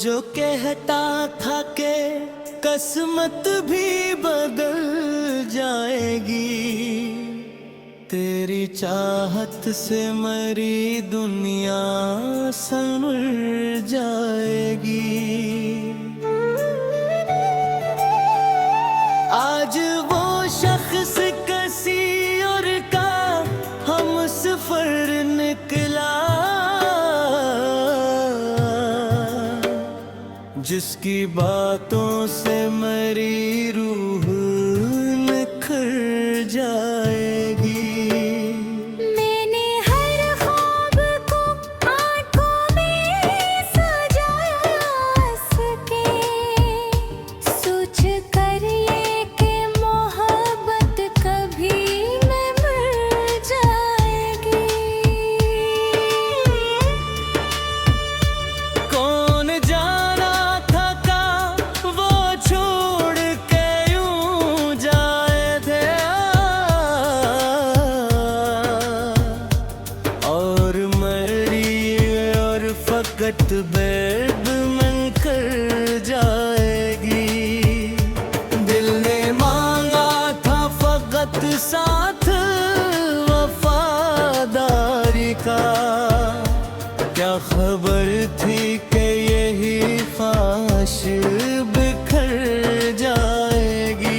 जो कहता था कि किस्मत भी बदल जाएगी, तेरी चाहत से मरी दुनिया संवर जाएगी। आज वो शख्स किसी और का हम सफर निकला, जिसकी बातों से मेरी रूह निखर जाएगी। मैंने हर ख्वाब को आंखों में सजाया सके, सोच कर ये कि मोहब्बत कभी न मर जाएगी। कौन जाना था का वो छोड़ के यूं जाए थे, और मरी और फकत बेब मन कर जाएगी। दिल ने मांगा था फकत साथ वफादारी का, क्या खबर थी कि यही ख्वाहिश बिखर जाएगी।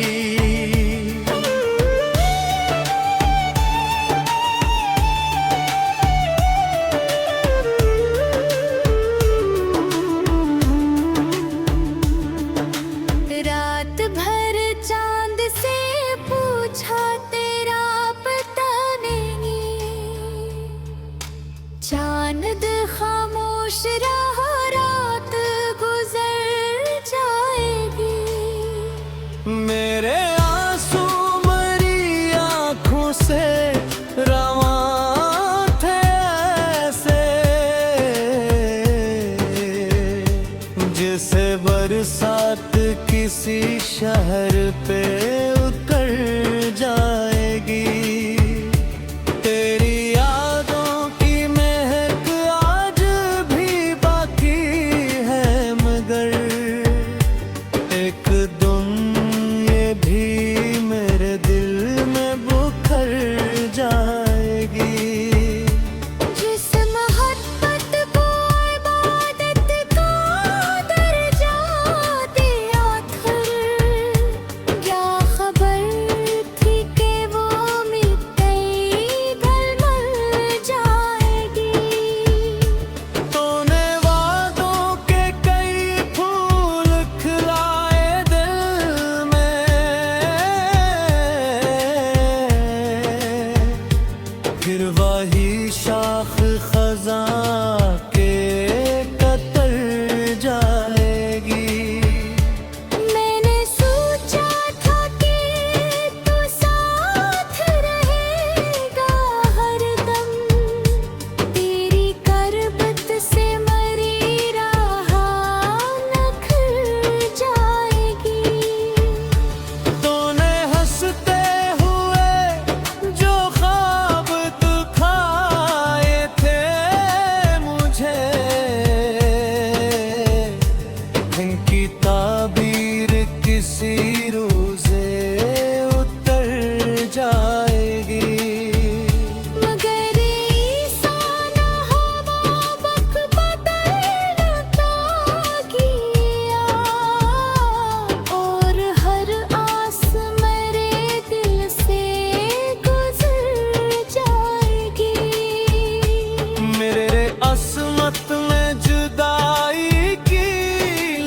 रात भर चांद से पूछा तेरा पता नहीं, चांद खामोश रहा रात गुजर जाएगी। मेरे आंसू मरी आँखों से रवां थे ऐसे, जैसे बरसात किसी शहर पे उतर जाएगी। तेरी यादों की महक आज भी बाकी है, मगर एक दिन ये भी मेरे दिल में बुखर जाएगी। जिस मोहब्बत को इबादत का दर्जा दिया था, क्या खबर थी कि वो मिट्टी ढल मर जाएगी। तूने वादों के कई फूल खिलाए दिल में, फिर वही शाख खज़ां के कतर जाएगी। मैंने सोचा था कि तू साथ रहेगा हरदम, तेरी करबत से मरी राह निखर जाएगी। तूने हंसते हुए जो ख्वाब दिखाए थे मुझे, इनकी ताबीर किसी रोज़े उतर जाएगी। मगर ऐसा न हो वक्त बदलता किया, और हर आस मेरे दिल से गुजर जाएगी। मेरे अस्मत में जुदाई की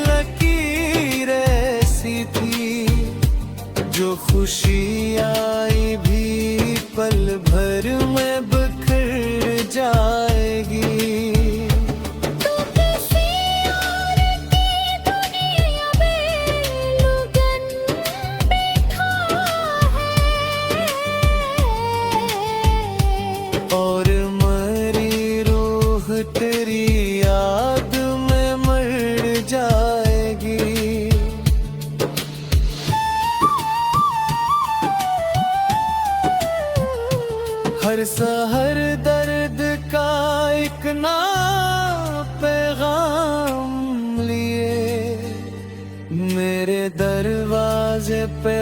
लकीर ऐसी थी, जो खुशी आई भी पल भर में बिखर जाएगी। तू किसी और की दुनिया में लगन बैठा है, और मरी रूह तेरी याद में मर जाएगी। हर सहर दर्द का एक ना पैगाम लिया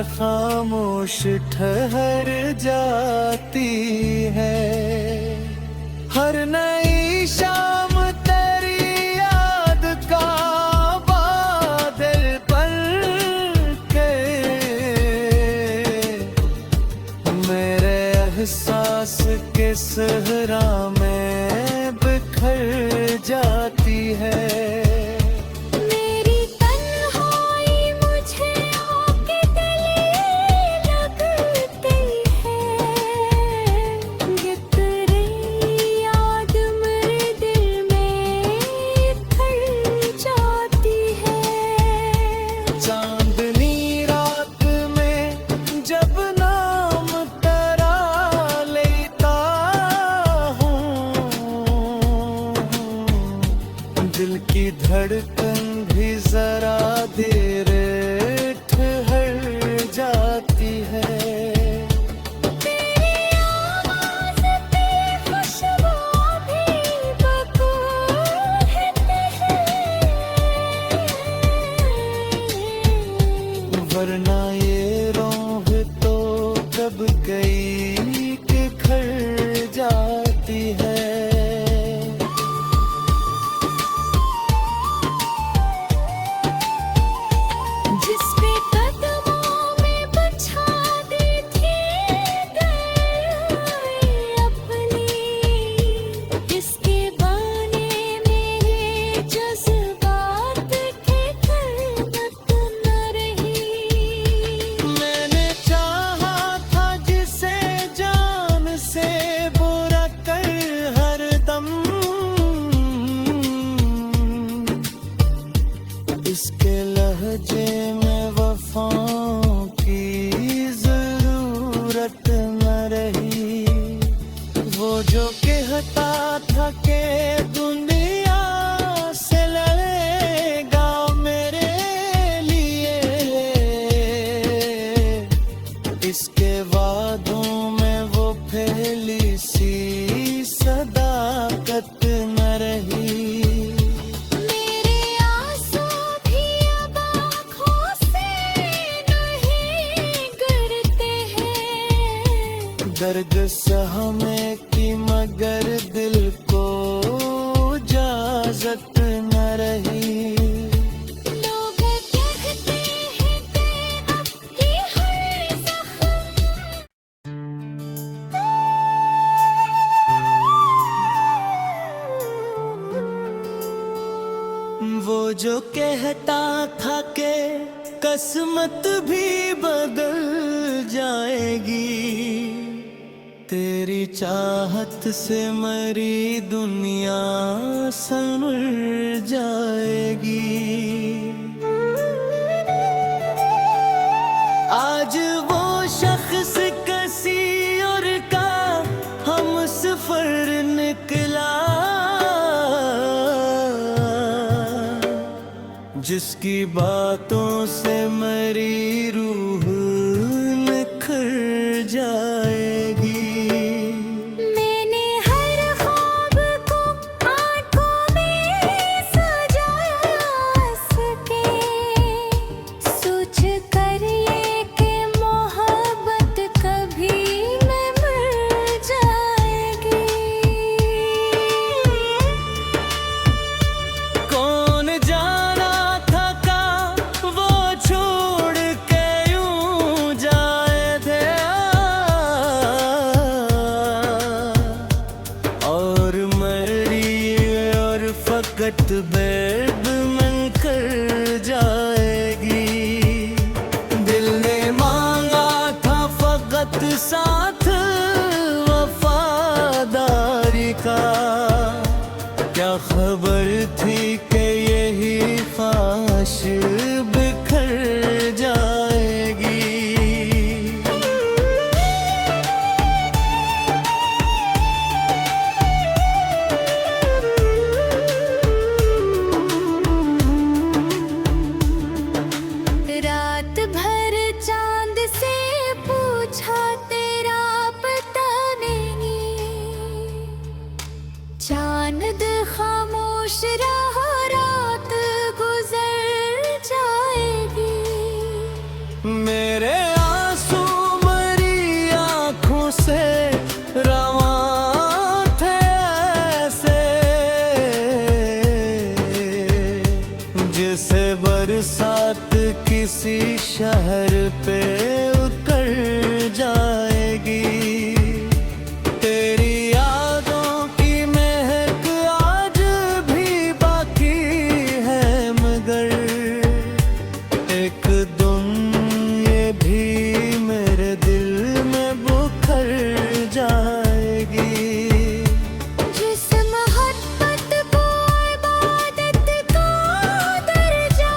खामोश ठहर जाती है। हर नई शाम तेरी याद का बादल बन के मेरे एहसास के सहरा में बिखर जाती है। मेरी तन्हाई मुझे आके गले लगती है। ये तेरी याद मेरे दिल में खल जाती है। चांदनी रात में जब नाम तेरा लेता हूँ, दिल की धड़कन भी जरा देर ठहर जाती है। तेरी आवाज़ पे खुशबू भी बखूबी है। वरना ये रोह तो कब गई कि खर जाती है। जिसपे कदमों में बछा दी थी अपनी, इसके बाने मेरे जज्बात के खलबत न रही। मैंने चाहा था जिसे जान से बुरा कर हरदम, इसके लहजे में वफाओं की जरूरत न रही। वो जो कहता था कि दुनिया से लड़ेगा मेरे लिए, इसके वादों में वो पहली सी सदाकत न रही। मेरे आंसू भी अब आँखों से नहीं गिरते हैं। दर्द सहने की मगर दिल को इजाजत न रही। लोग कहते हैं कि अब की हर वो जो कहता था कि किस्मत भी बदल जाएगी, तेरी चाहत से मरी दुनिया संवर जाएगी। आज वो शख्स किसी और का हम सफर निकला, जिसकी बातों से मेरी रूह निखर जाएगी। मैंने हर ख्वाब को आँखों में सजाया सके, सोच कर ये कि मोहब्बत कभी न मर जाएगी। कौन जाना था का वो छोड़ के यूं जाए थे, और मरी और फकत बेद मन कर जाएगी। दिल ने मांगा था फकत साथ वफादारी का, क्या खबर थी कि यही ख्वाहिश बिखर जाएगी। रात भर चांद से पूछा तेरा पता नहीं, चांद खामोश रहा रात गुजर जाएगी। मेरे किसी शहर पे उतर जाएगी। तेरी यादों की महक आज भी बाकी है, मगर एक दिन ये भी मेरे दिल में बुखर जाएगी। जिस मोहब्बत को इबादत का दर्जा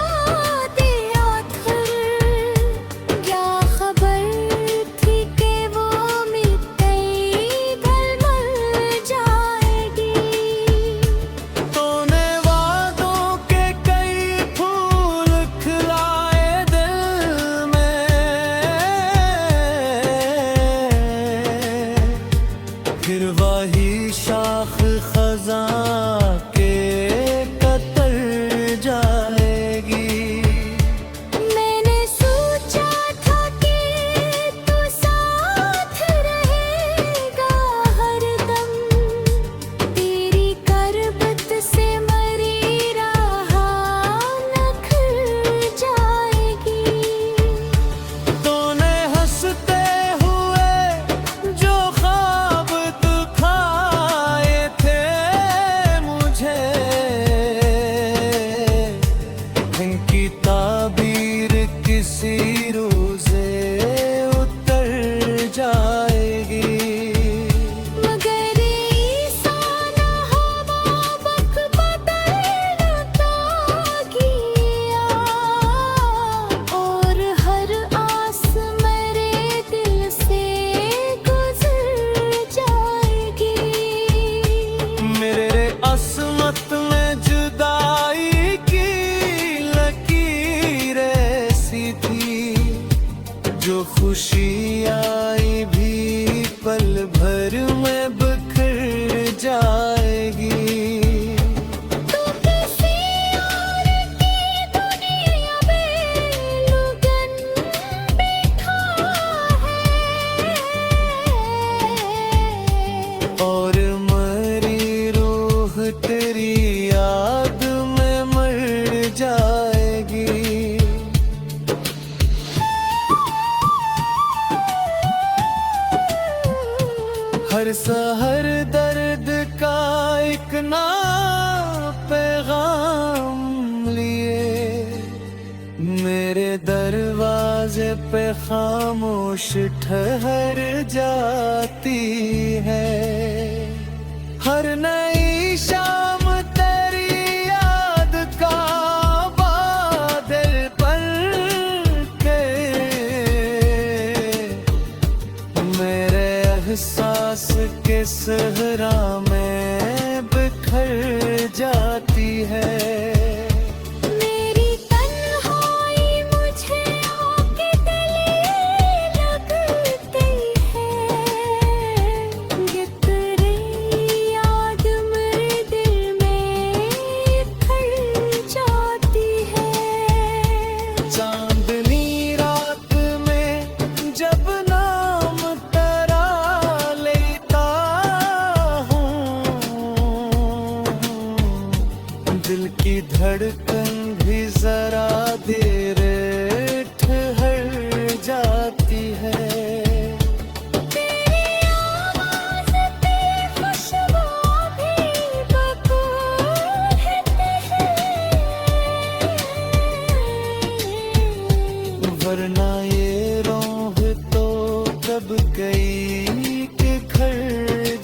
दिया था, क्या खबर थी कि वो मिट्टी ढल मर जाएगी। तूने वादों के कई फूल खिलाए दिल में, फिर वही शाख खज़ां के कतर जाएगी। मैंने सोचा था कि तू साथ रहेगा हरदम, तेरी करबत से मरी राह निखर जाएगी। तूने हंसते हुए जो ख्वाब दिखाए थे मुझे, इनकी ताबीर किसी रोज़े उतर जाएगी। मगर ईसान हवा वक्त बदलता गया, और हर आस मेरे दिल से गुजर जाएगी। मेरे असमत में जुदाई की लकीर ऐसी थी, जो खुशी आई भी पल भर में बिखर जाएगी। तू किसी और की दुनिया में लगन बैठा है, और मरी रूह तेरी याद में मर जाएगी। हर सहर दर्द का एक ना पैगाम लिए मेरे दरवाजे पे खामोश ठहर जाती है। हर नई शाम तेरी याद का बादल पर के मेरे एहसास के सहरा में बिखर जाती है। मेरी तन्हाई मुझे आके गले लगती है, ये तेरी याद मेरे दिल में खल जाती है। चांदनी रात में जब नाम तेरा लेता हूँ, दिल की धड़कन भी जरा देर ठहर जाती है। तेरी आवाज़ पे खुशबू भी बबूल है वरना ये रोह तो कब गई कि खर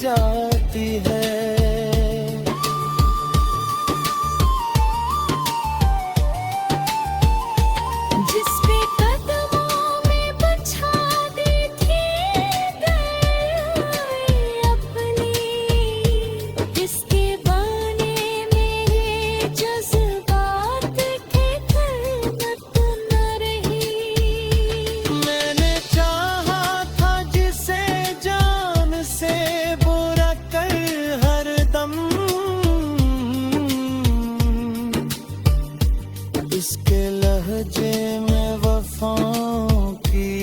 जाती है। जिसके कदमों में बचा दी थी गए अपनी, जिसके बाने मेरे जज्बात के कलमत न रही। मैंने चाहा था जिसे जान से बुरा कर हरदम, इसके लहजे में वफाओं की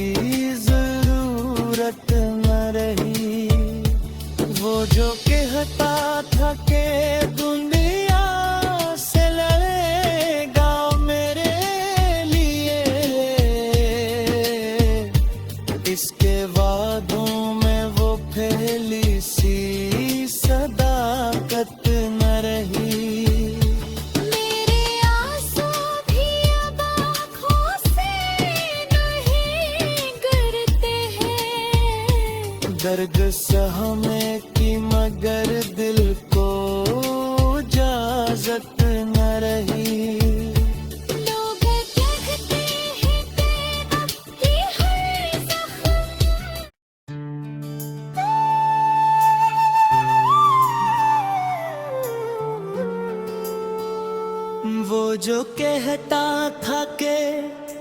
जरूरत न रही। वो जो कहता था कि दुनिया से लड़ेगा मेरे लिए, दर्द सहने की मगर दिल को इजाजत न रही। लोग कहते हैं कि अब की हर वो जो कहता था कि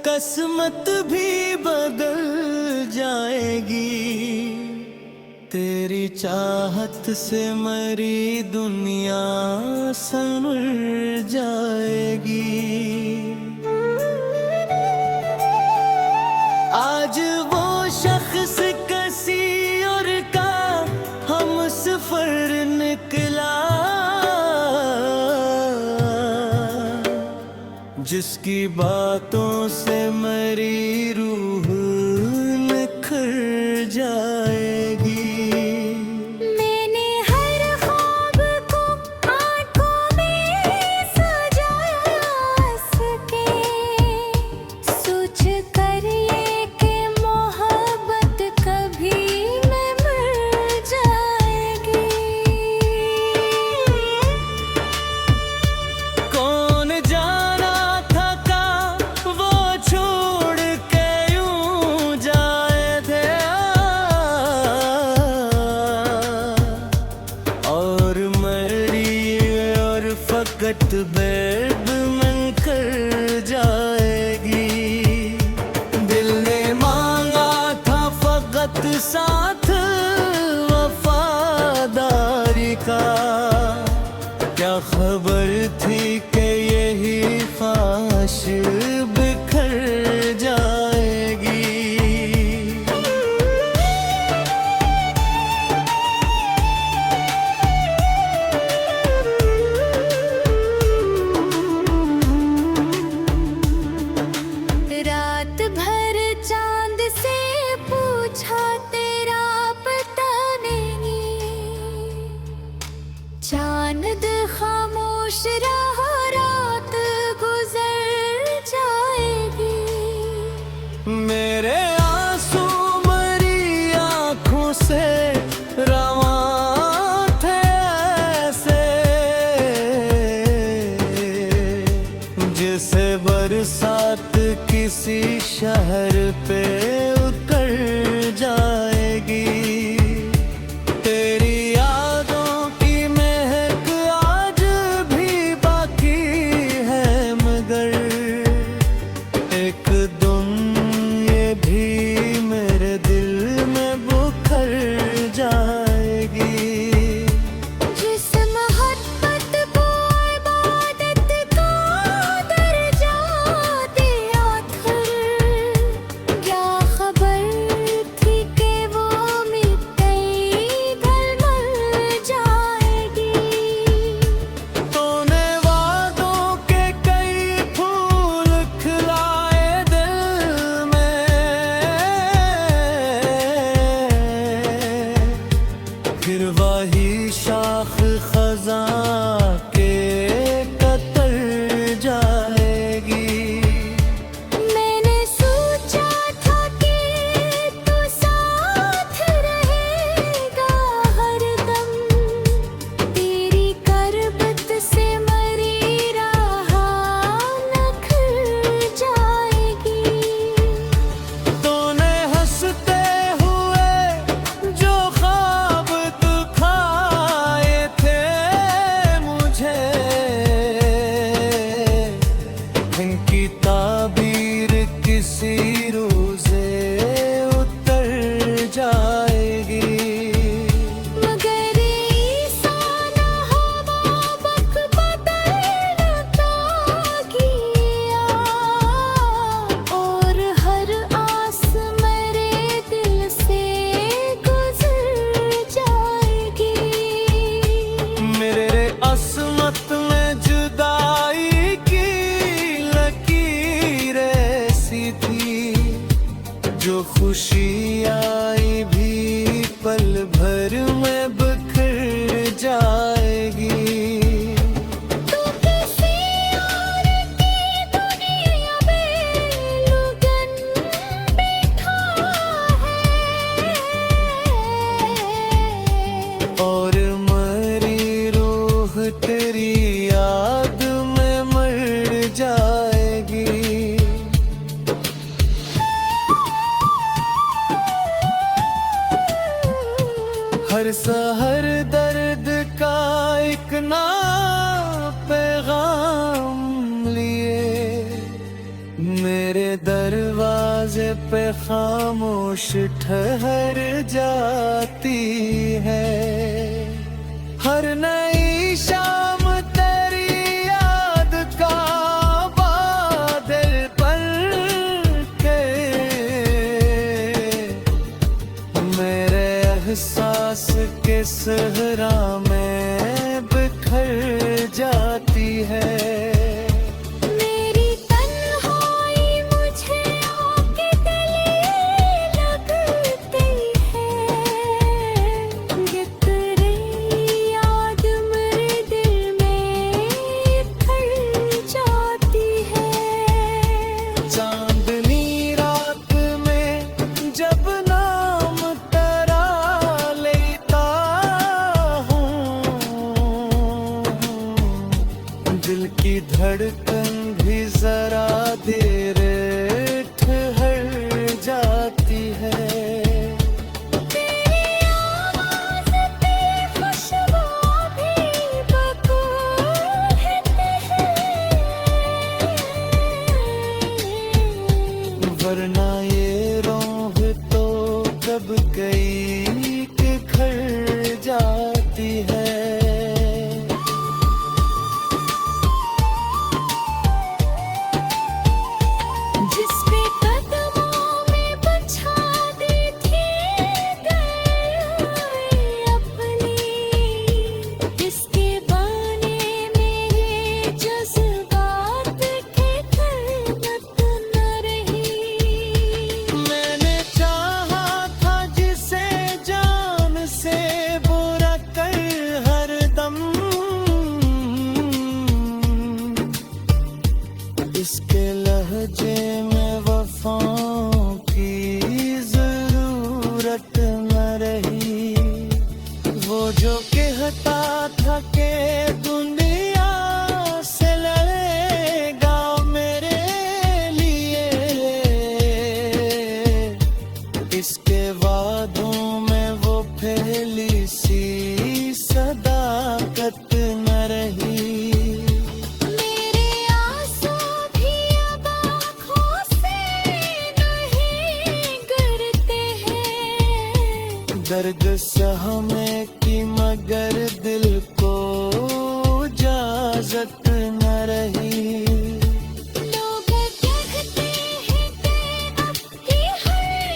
किस्मत भी बदल जाएगी, तेरी चाहत से मरी दुनिया संवर जाएगी। आज वो शख्स किसी और का हम सफर निकला, जिसकी बातों से मरी रूह निखर जाएगी। मैंने हर ख्वाब को आंखों में सजाया हंस के, सोच कर ये कि मोहब्बत कभी न मर जाएगी। कौन जाना था का वो छोड़ के यूं जाए थे, और मरी और फकत बेब मन कर जाएगी। दिल ने मांगा था फकत साथ वफादारी का, क्या खबर थी कि यही ख्वाहिश बिखर जाएगी। रात भर चांद से पूछा तेरा पता नहीं, चांद खामोश रहा रात गुजर जाएगी। मेरे आंसू मरी आँखों से रवां थे ऐसे, जैसे बरसात किसी शहर पे उतर जाएगी। तेरी यादों की महक आज भी बाकी है, मगर एक दिन ये भी मेरे दिल में बुखर जाएगी। जिस मोहब्बत को इबादत का दर्जा दिया था, क्या खबर थी कि वो मिट गई ढलमल जाएगी। तूने वादों के कई फूल खिलाए दिल में, फिर वही शाख खज़ां के कतर जाएगी। मैंने सोचा था कि तू साथ रहेगा हरदम, तेरी करबत से मरी राह निखर जाएगी। तूने हंसते हुए जो ख्वाब दिखाए थे मुझे, इनकी ताबीर किसी रोज़े उतर जाएगी। मगर ईसान हवा वक्त बदलता गया, और हर आस मेरे दिल से गुजर जाएगी। मेरे असमत में जुदाई की लकीर ऐसी थी, जो खुशी आई भी पल भर में बिखर जाएगी। तू किसी और की दुनिया में लुगन बैठा है, हर सहर दर्द का एक ना पैगाम लिए मेरे दरवाजे पे खामोश ठहर जाती है। हर नई शाम तेरी याद का बादल बन के मेरे एहसास के सहरा में बिखर जाती है। मेरी तन्हाई मुझे आके गले लगती है। ये तेरी याद मेरे दिल में खल जाती है। चांदनी रात में जब नाम तेरा लेता हूँ दिल की धड़कन भी जरा देर ठहर जाती है। तेरी आवाज़ पे खुशबू भी बकुल है। वरना ये रोह तो कब गई कि खर जाती है। जिसपे कदमों में बिछा दी थी गए अपनी, इसके बाने मेरे जज्बात के कलमत न रही। मैंने चाहा था जिसे जान से बुरा कर हरदम इसके लहजे में वफाओं की जरूरत न रही। वो जो कहता था कि दुनिया से लड़ेगा मेरे लिए इसके वादों में वो पहली सी सदाकत न रही। मेरे आंसू भी अब आँखों से नहीं गिरते हैं। दर्द सहमे की मगर दिल को इजाजत न रही। लोग कहते हैं कि अब की हर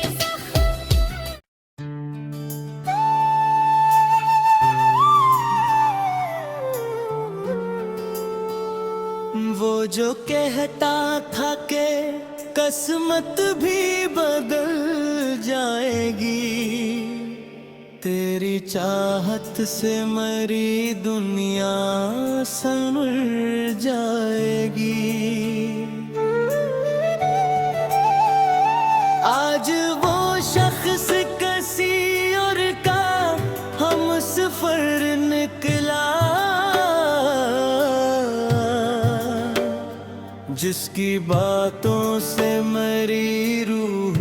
वो जो कहता था कि किस्मत भी बदल जाएगी तेरी चाहत से मरी दुनिया संवर जाएगी। आज वो शख्स किसी और का हम सफर निकला जिसकी बातों से मेरी रूह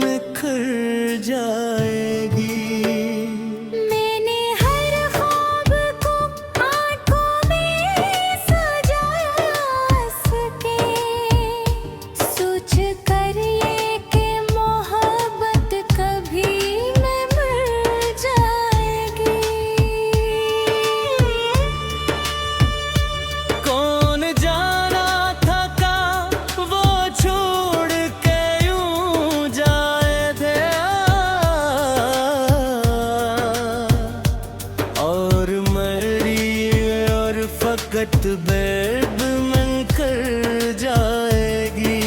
निखर जाएगी। मैंने हर ख्वाब को आँखों में सजाया सके, सोच कर ये कि मोहब्बत कभी न मर जाएगी। कौन जाना था का वो छोड़ के यूं जाए थे और मरी और फकत बेब में कर जाएगी।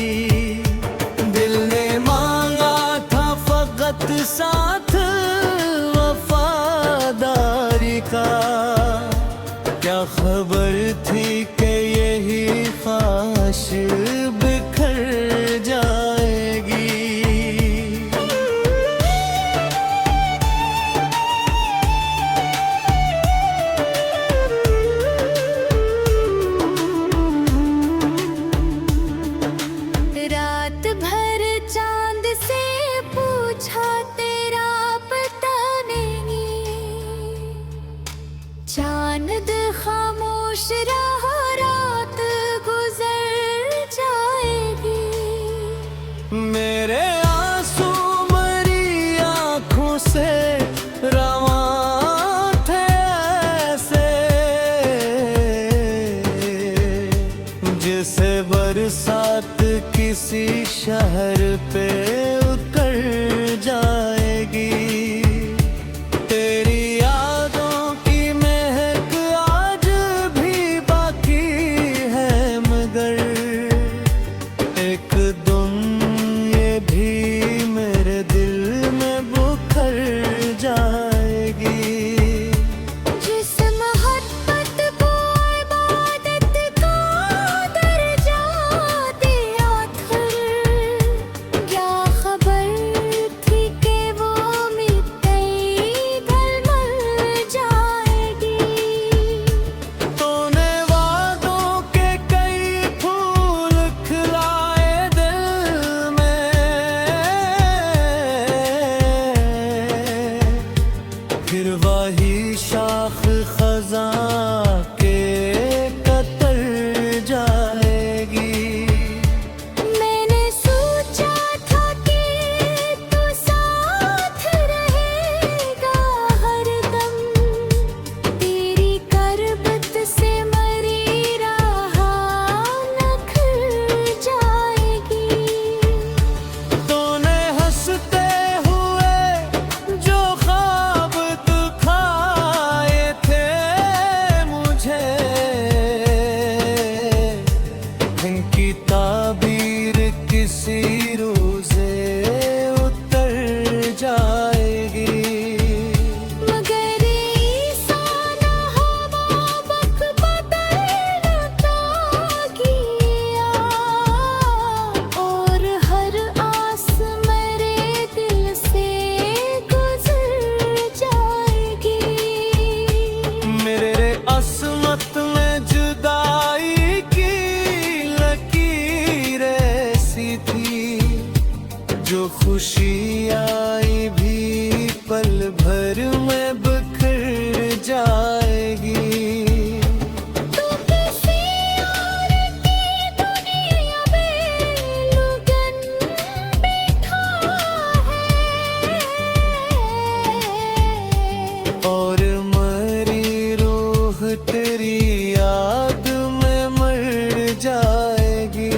दिल ने मांगा था फकत साथ वफादारी का, क्या खबर थी कि यही ख्वाहिश बिखर जाएगी। खामोश रहो रात गुजर जाएगी। मेरे आंसू मरी आंखों से रवा थे ऐसे, जैसे बरसात किसी शहर पे उतर जाएगी। तेरी यादों की महक आज भी बाकी है, मगर एक दिन ये भी मेरे दिल में बुखर जाएगी। जिस मोहब्बत को इबादत का दर्जा दिया था, क्या खबर थी कि वो मिट्टी ढल जाएगी। तूने वादों के कई फूल खिलाए दिल में, फिर वही शाख खज़ां के कतर जाएगी। मैंने सोचा था कि तू साथ रहेगा हरदम, तेरी करबत से मरी राह निखर जाएगी। तूने हंसते हुए जो ख्वाब दिखाए थे मुझे, इनकी ताबीर किसी रोज़े उतर जाएगी। मगर ईसाना हवा वक्त बदलता किया, और हर आस मेरे दिल से गुजर जाएगी। मेरे असमत में जुदाई की लकीर ऐसी थी, जो खुशी आई भी पल भर में बिखर जाएगी। तू किसी और की दुनिया में लगन बैठा है, और मरी रूह तेरी याद में मर जाएगी।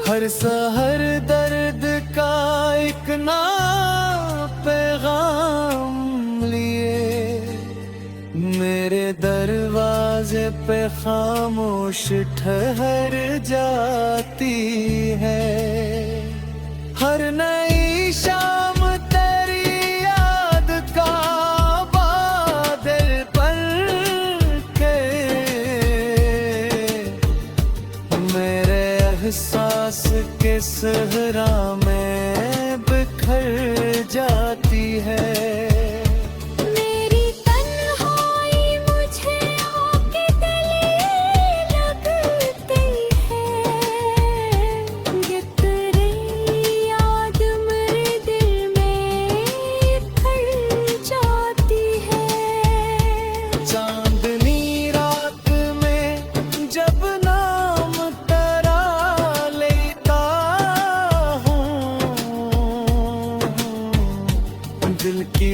हर सहर दर्द का एक ना पैगाम लिए, मेरे दरवाजे पे खामोश ठहर जाती है। हर नई शाम तेरी याद का बादल बन के मेरे एहसास के सहरा में बिखर जाती है। मेरी तन्हाई मुझे आके गले लगती है, ये तेरी याद मेरे दिल में खल जाती है। चांदनी रात में जब नाम तेरा लेता हूँ, दिल की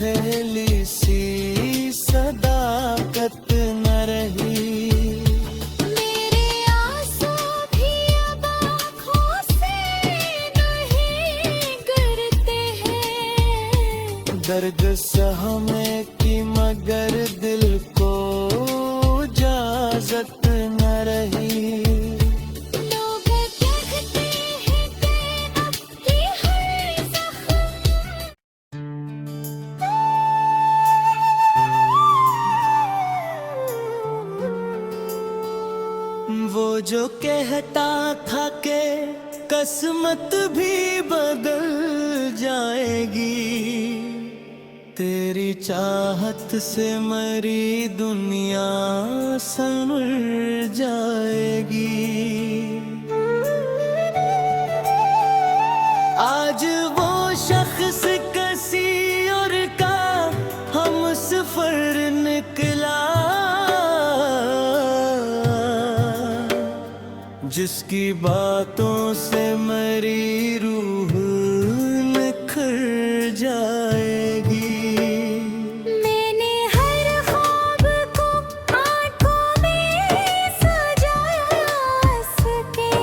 पहली सी सदाकत न रही। मेरे आंसू भी अब आँखों से नहीं गिरते हैं। दर्द सहने की मगर दिल को इजाजत न रही। लोग कहते हैं कि अब की हर वो जो कहता था कि किस्मत भी बदल जाएगी, तेरी चाहत से मरी दुनिया संवर जाएगी। आज वो शख्स किसी और का हम सफर निकला, जिसकी बातों से मेरी रूह निखर जाएगी। मैंने हर ख्वाब को आँखों में सजाया सके,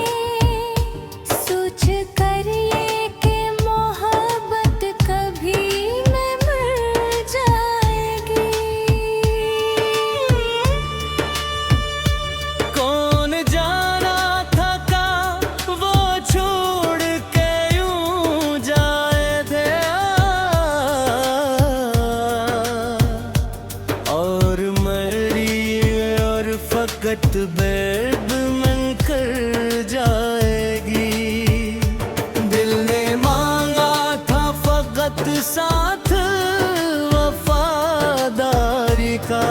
सोच कर ये कि मोहब्बत कभी न मर जाएगी। कौन जाना था का वो छोड़ के यूं जाए थे, और मरी और फकत बेब मन कर जाएगी। दिल ने मांगा था फकत साथ वफादारी का,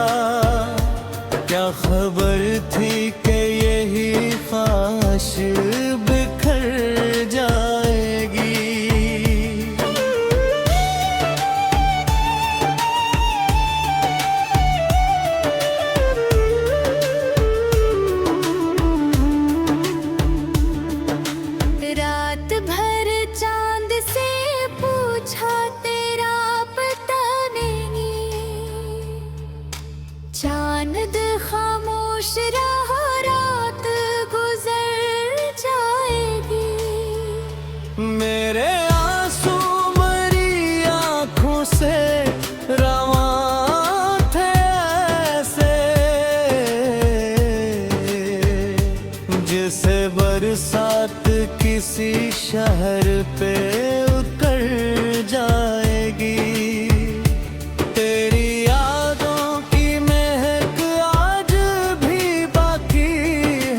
क्या खबर थी कि यही ख्वाहिश बिखर जाएगी। रात भर चांद से पूछा तेरा पता नहीं, चांद खामोश रहा रात गुजर जाएगी। मेरे आंसू मरी आँखों से रवां थे ऐसे, जैसे बरसात किसी शहर पे उतर जाएगी। तेरी यादों की महक आज भी बाकी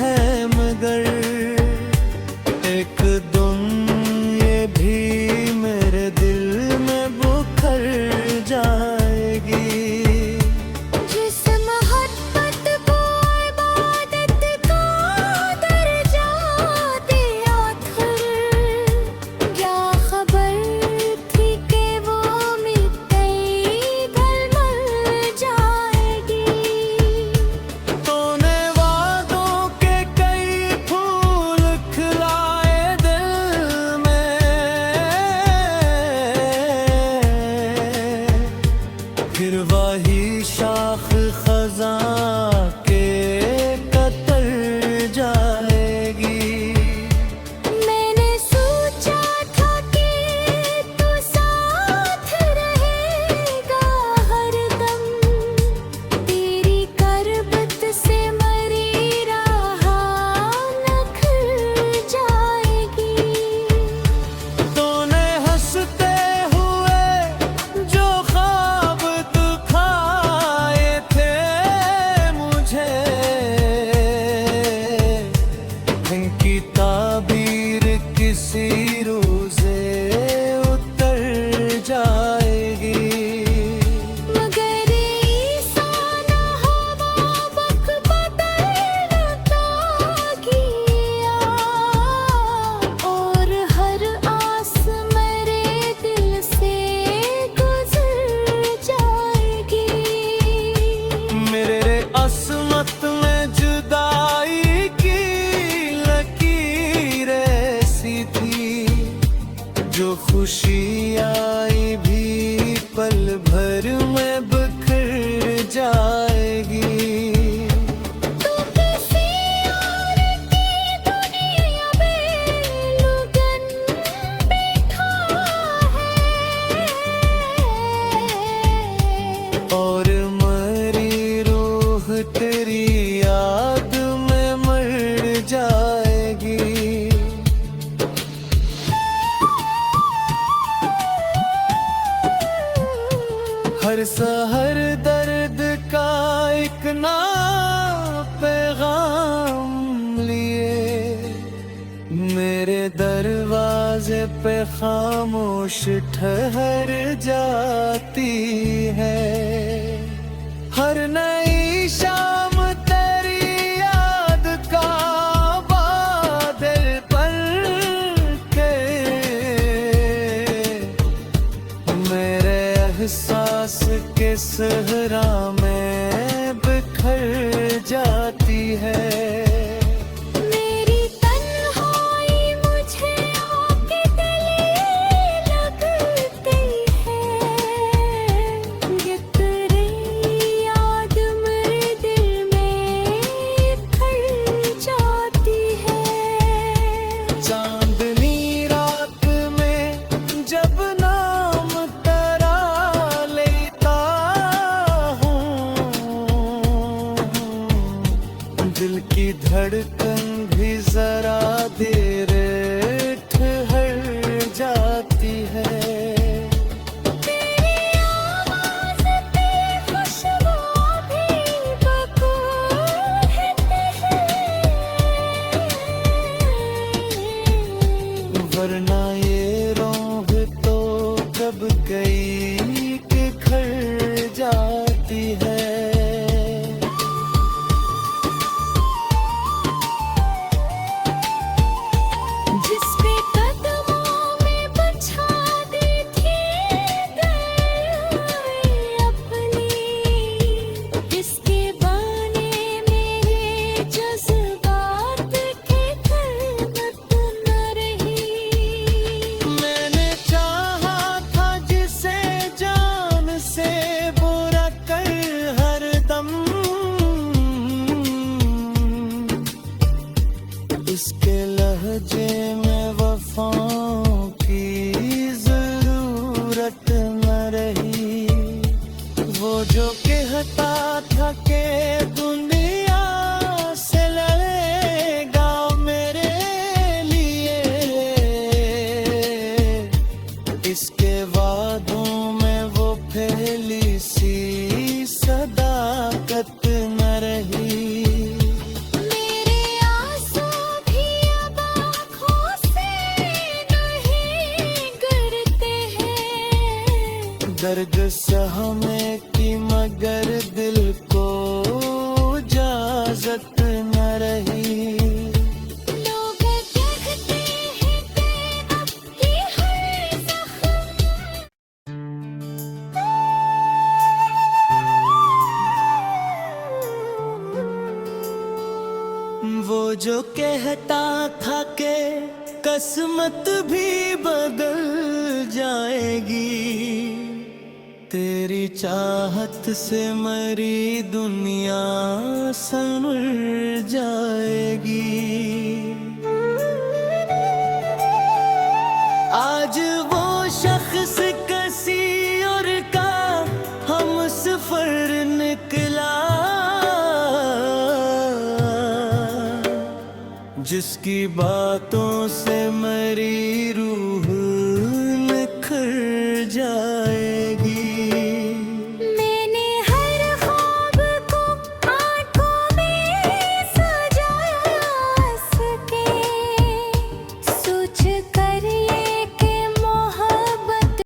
है, मगर एक दिन ये भी मेरे दिल में बुखर जाएगी। जिस मोहब्बत को इबादत का दर्जा दिया था, क्या खबर थी कि वो मिट्टी गल मर जाएगी। तूने वादों के कई फूल खिलाए दिल में, फिर वही शाख खज़ां के कतर जाएगी। मैंने सोचा था कि तू साथ रहेगा हरदम, तेरी करबत से मरी राह निखर जाएगी। तूने हंसते हुए जो ख्वाब तू भर में बिखर जाएगी। तू किसी और की दुनिया में लगन बैठा है, और मरी रूह तेरी याद में मर जाएगी। हर सहर दर्द का एक ना पैगाम लिए मेरे दरवाजे पे खामोश ठहर जाती है। हर नई शाम तेरी याद का बादल बन के मेरे एहसास के सहरा में बिखर जाती है। मेरी तन्हाई मुझे आके गले लगती है, ये तेरी याद मेरे दिल में खल जाती है। चांदनी रात में जब नाम तेरा लेता हूँ, दिल की धड़कन भी जरा देर ठहर जाती है। तेरी आवाज़ पे खुशबू भी बखूब है, वरना ये रोह तो कब गई कि खर जाती है। जिसके कदमों में बछा दी थी अपनी, इसके बाने मेरे जज्बात की कलमत न रही। मैंने चाहा था जिसे जान से बुरा कर हरदम, इसके लहजे में वफाओं की जरूरत न रही। वो जो कहता था कि दुनिया से लड़ेगा मेरे लिए, इसके वादों में वो पहली सी सदाकत न रही। मेरे आंसू भी अब आँखों से नहीं गिरते हैं, दर्द सहने की मगर दिल को इजाजत न रही। लोग कहते हैं कि अब की हर जख्म वो जो कहता था कि किस्मत भी बदल जाएगी, तेरी चाहत से मरी दुनिया संवर जाएगी। आज वो शख्स किसी और का हम सफर निकला, जिसकी बातों से मेरी रूह निखर जाए।